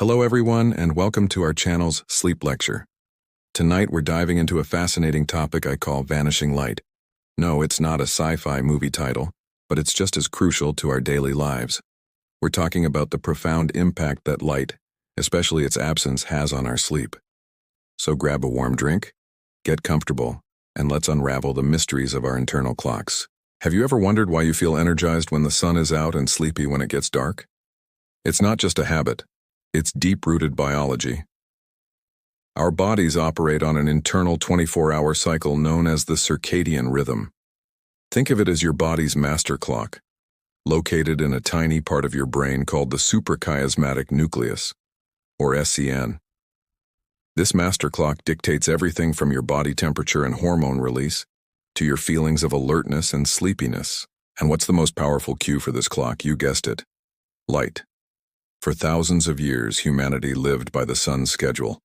Hello everyone, and welcome to our channel's Sleep Lecture. Tonight we're diving into a fascinating topic I call Vanishing Light. No, it's not a sci-fi movie title, but it's just as crucial to our daily lives. We're talking about the profound impact that light, especially its absence, has on our sleep. So grab a warm drink, get comfortable, and let's unravel the mysteries of our internal clocks. Have you ever wondered why you feel energized when the sun is out and sleepy when it gets dark? It's not just a habit. It's deep-rooted biology. Our bodies operate on an internal 24-hour cycle known as the circadian rhythm. Think of it as your body's master clock, located in a tiny part of your brain called the suprachiasmatic nucleus, or SCN. This master clock dictates everything from your body temperature and hormone release to your feelings of alertness and sleepiness. And what's the most powerful cue for this clock? You guessed it: light. For thousands of years, humanity lived by the sun's schedule.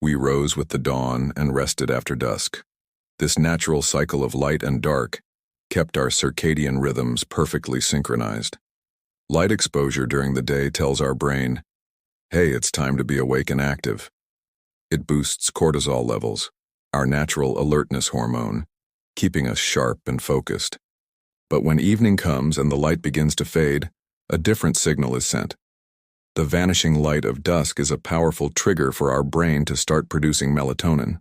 We rose with the dawn and rested after dusk. This natural cycle of light and dark kept our circadian rhythms perfectly synchronized. Light exposure during the day tells our brain, hey, it's time to be awake and active. It boosts cortisol levels, our natural alertness hormone, keeping us sharp and focused. But when evening comes and the light begins to fade, a different signal is sent. The vanishing light of dusk is a powerful trigger for our brain to start producing melatonin.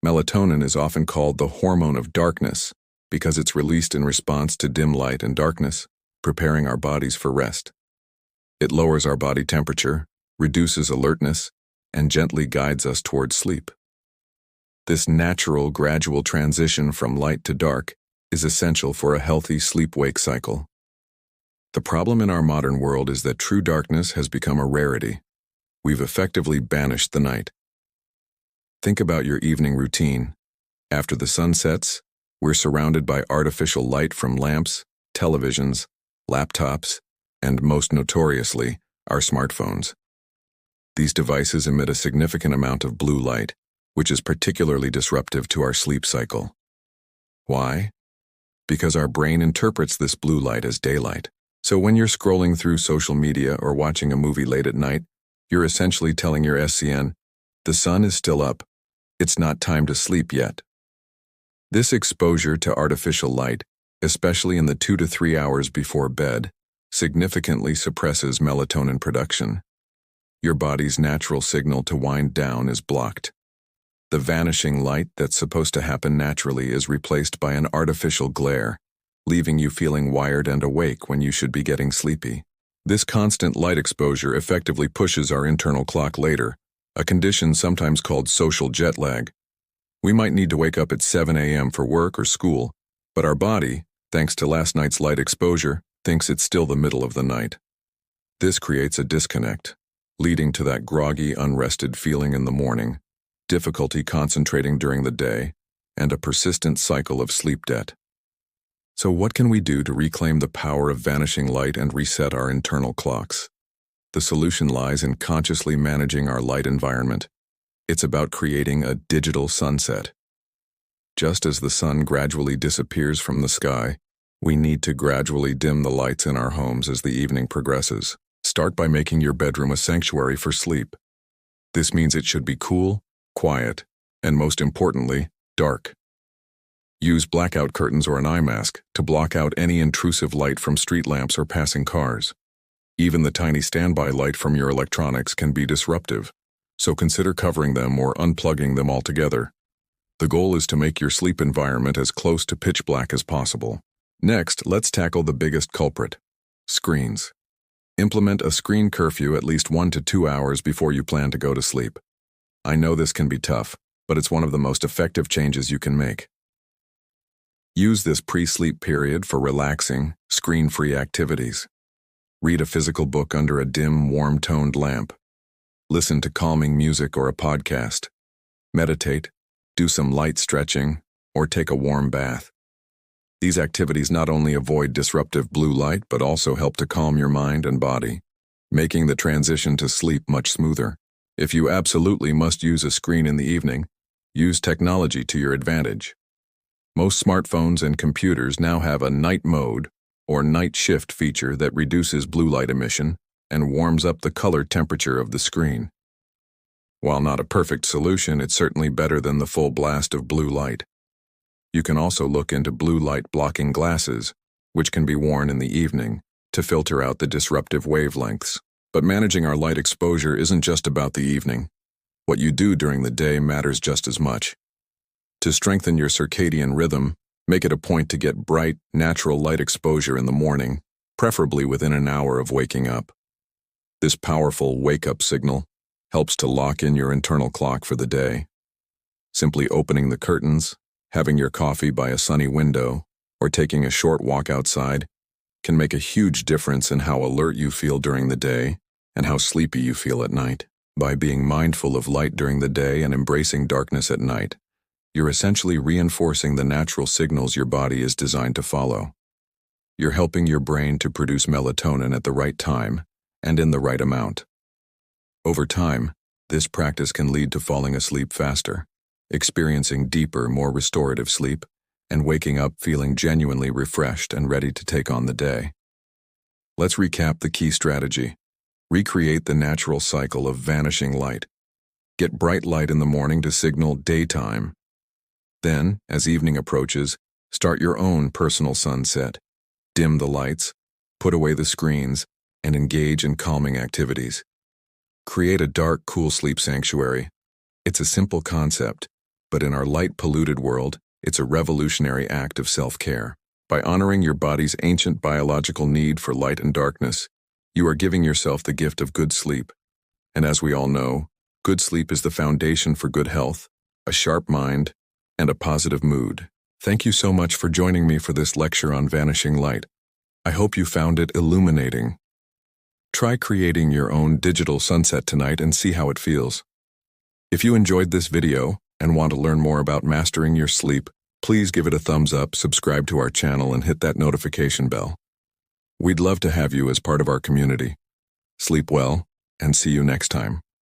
Melatonin is often called the hormone of darkness because it's released in response to dim light and darkness, preparing our bodies for rest. It lowers our body temperature, reduces alertness, and gently guides us towards sleep. This natural, gradual transition from light to dark is essential for a healthy sleep-wake cycle. The problem in our modern world is that true darkness has become a rarity. We've effectively banished the night. Think about your evening routine. After the sun sets, we're surrounded by artificial light from lamps, televisions, laptops, and most notoriously, our smartphones. These devices emit a significant amount of blue light, which is particularly disruptive to our sleep cycle. Why? Because our brain interprets this blue light as daylight. So when you're scrolling through social media or watching a movie late at night, you're essentially telling your SCN, the sun is still up. It's not time to sleep yet. This exposure to artificial light, especially in the 2 to 3 hours before bed, significantly suppresses melatonin production. Your body's natural signal to wind down is blocked. The vanishing light that's supposed to happen naturally is replaced by an artificial glare, leaving you feeling wired and awake when you should be getting sleepy. This constant light exposure effectively pushes our internal clock later, a condition sometimes called social jet lag. We might need to wake up at 7 a.m. for work or school, but our body, thanks to last night's light exposure, thinks it's still the middle of the night. This creates a disconnect, leading to that groggy, unrested feeling in the morning, difficulty concentrating during the day, and a persistent cycle of sleep debt. So what can we do to reclaim the power of vanishing light and reset our internal clocks? The solution lies in consciously managing our light environment. It's about creating a digital sunset. Just as the sun gradually disappears from the sky, we need to gradually dim the lights in our homes as the evening progresses. Start by making your bedroom a sanctuary for sleep. This means it should be cool, quiet, and most importantly, dark. Use blackout curtains or an eye mask to block out any intrusive light from street lamps or passing cars. Even the tiny standby light from your electronics can be disruptive, so consider covering them or unplugging them altogether. The goal is to make your sleep environment as close to pitch black as possible. Next, let's tackle the biggest culprit: screens. Implement a screen curfew at least 1 to 2 hours before you plan to go to sleep. I know this can be tough, but it's one of the most effective changes you can make. Use this pre-sleep period for relaxing, screen-free activities. Read a physical book under a dim, warm-toned lamp. Listen to calming music or a podcast. Meditate, do some light stretching, or take a warm bath. These activities not only avoid disruptive blue light but also help to calm your mind and body, making the transition to sleep much smoother. If you absolutely must use a screen in the evening, use technology to your advantage. Most smartphones and computers now have a night mode or night shift feature that reduces blue light emission and warms up the color temperature of the screen. While not a perfect solution, it's certainly better than the full blast of blue light. You can also look into blue light blocking glasses, which can be worn in the evening to filter out the disruptive wavelengths. But managing our light exposure isn't just about the evening. What you do during the day matters just as much. To strengthen your circadian rhythm, make it a point to get bright, natural light exposure in the morning, preferably within an hour of waking up. This powerful wake-up signal helps to lock in your internal clock for the day. Simply opening the curtains, having your coffee by a sunny window, or taking a short walk outside can make a huge difference in how alert you feel during the day and how sleepy you feel at night. By being mindful of light during the day and embracing darkness at night, you're essentially reinforcing the natural signals your body is designed to follow. You're helping your brain to produce melatonin at the right time and in the right amount. Over time, this practice can lead to falling asleep faster, experiencing deeper, more restorative sleep, and waking up feeling genuinely refreshed and ready to take on the day. Let's recap the key strategy. Recreate the natural cycle of vanishing light. Get bright light in the morning to signal daytime. Then, as evening approaches, start your own personal sunset. Dim the lights, put away the screens, and engage in calming activities. Create a dark, cool sleep sanctuary. It's a simple concept, but in our light-polluted world, it's a revolutionary act of self-care. By honoring your body's ancient biological need for light and darkness, you are giving yourself the gift of good sleep. And as we all know, good sleep is the foundation for good health, a sharp mind, and a positive mood. Thank you so much for joining me for this lecture on vanishing light. I hope you found it illuminating. Try creating your own digital sunset tonight and see how it feels. If you enjoyed this video and want to learn more about mastering your sleep, please give it a thumbs up, subscribe to our channel, and hit that notification bell. We'd love to have you as part of our community. Sleep well, and see you next time.